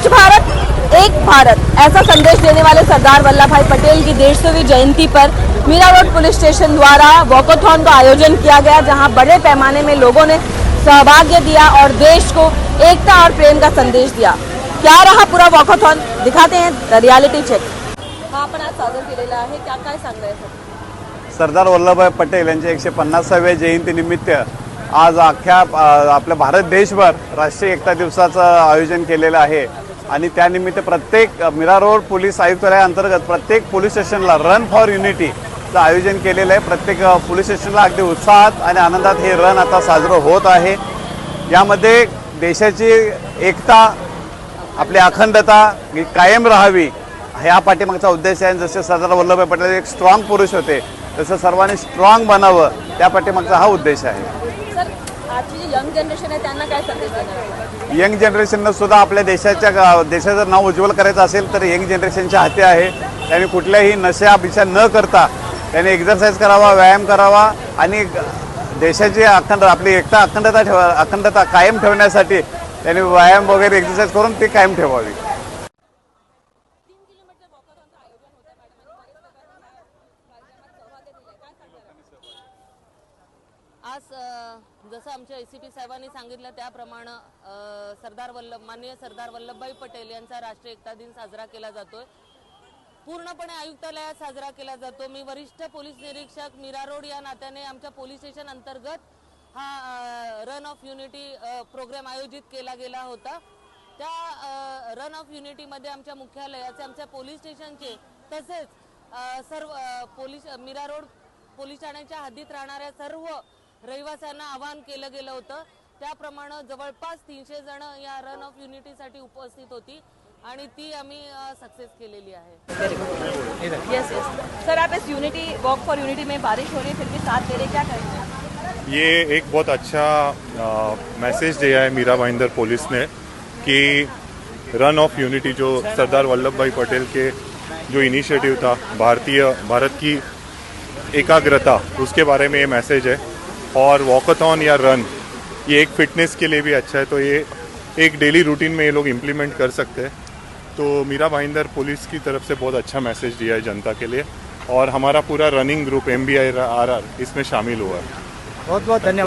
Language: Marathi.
श्रेष्ठ भारत एक भारत ऐसा संदेश देने वाले सरदार वल्लभ भाई पटेल की 150वीं जयंती पर मीरा रोड पुलिस स्टेशन द्वारा वॉकथॉन का आयोजन किया गया, जहां बड़े पैमाने में लोगों ने सहभाग्य दिया और देश को एकता और प्रेम का संदेश दिया। क्या रहा पूरा वॉकथॉन, दिखाते हैं द रियालिटी चेक। हा आपण आज साजरा केलेला आहे, क्या काय सांगताय सर? सरदार वल्लभभाई पटेल यांच्या 150व्या जयंतीनिमित्त आज अख्ख्या आपल्या भारत देशभर राष्ट्रीय एकता दिवसाचं आयोजन केलेलं आहे आणि त्यानिमित्त प्रत्येक मीरा रोड पोलीस आयुक्तालयाअंतर्गत प्रत्येक पोलीस स्टेशनला रन फॉर युनिटीचं आयोजन केलेलं आहे। प्रत्येक पोलीस स्टेशनला अगदी उत्साहात आणि आनंदात हे रन आता साजरं होत आहे। यामध्ये देशाची एकता, आपली अखंडता कायम राहावी ह्या पाठीमागचा उद्देश आहे। जसे सरदार वल्लभभाई पटेल एक स्ट्रॉंग पुरुष होते, तसं सर्वांनी स्ट्रॉंग बनावं त्या पाठीमागचा हा उद्देश आहे। सर, आजची जी यंग जनरेशन आहे त्यांना काय संदेश देणार? यंग जनरेशननं सुद्धा आपल्या देशाचं नाव उज्ज्वल करायचं असेल तर यंग जनरेशनच्या हाती आहे। त्यांनी कुठल्याही नशा न करता त्यांनी एक्झरसाइज करावा, व्यायाम करावा आणि देशाची आपली अखंडता कायम ठेवण्यासाठी त्यांनी व्यायाम वगैरे एक्झरसाइज करून ती कायम ठेवावी। आज जसं आमच्या एसीपी साहेबांनी सांगितलं त्याप्रमाणे माननीय सरदार वल्लभभाई पटेल यांचा राष्ट्रीय एकता दिन साजरा केला जातोय। पूर्णपणे आयुक्तालयात साजरा केला जातो। मी वरिष्ठ पोलीस निरीक्षक मीरा रोड या नात्याने आमच्या पोलीस स्टेशन अंतर्गत हा रन ऑफ युनिटी प्रोग्राम आयोजित केला गेला होता। त्या रन ऑफ युनिटीमध्ये आमच्या मुख्यालयाचे, आमच्या पोलीस स्टेशनचे तसेच सर्व मीरा रोड पोलीस ठाण्याच्या हद्दीत राहणाऱ्या सर्व रहिवाशांना आवाहन केलं गेलं होतं। त्याप्रमाणे जवळपास 300 जण या रन ऑफ युनिटीसाठी उपस्थित होती आणि ती आम्ही सक्सेस केलेली आहे। यस यस सर, आप इस यूनिटी वॉक फॉर यूनिटी में बारिश हो रही है फिर भी साथ दे रहे, क्या करेंगे? ये एक बहुत अच्छा मैसेज दिया है मीरा भाईंदर पुलिस ने कि रन ऑफ यूनिटी जो सरदार वल्लभ भाई पटेल के जो इनिशिएटिव था भारत की एकाग्रता, उसके बारे में ये मैसेज है। और वॉकथॉन या रन ये एक फिटनेस के लिए भी अच्छा है, तो ये एक डेली रूटीन में ये लोग इम्प्लीमेंट कर सकते हैं। तो मीरा भाईंदर पुलिस की तरफ से बहुत अच्छा मैसेज दिया है जनता के लिए और हमारा पूरा रनिंग ग्रुप MBIRR इसमें शामिल हुआ है। बहुत बहुत धन्यवाद।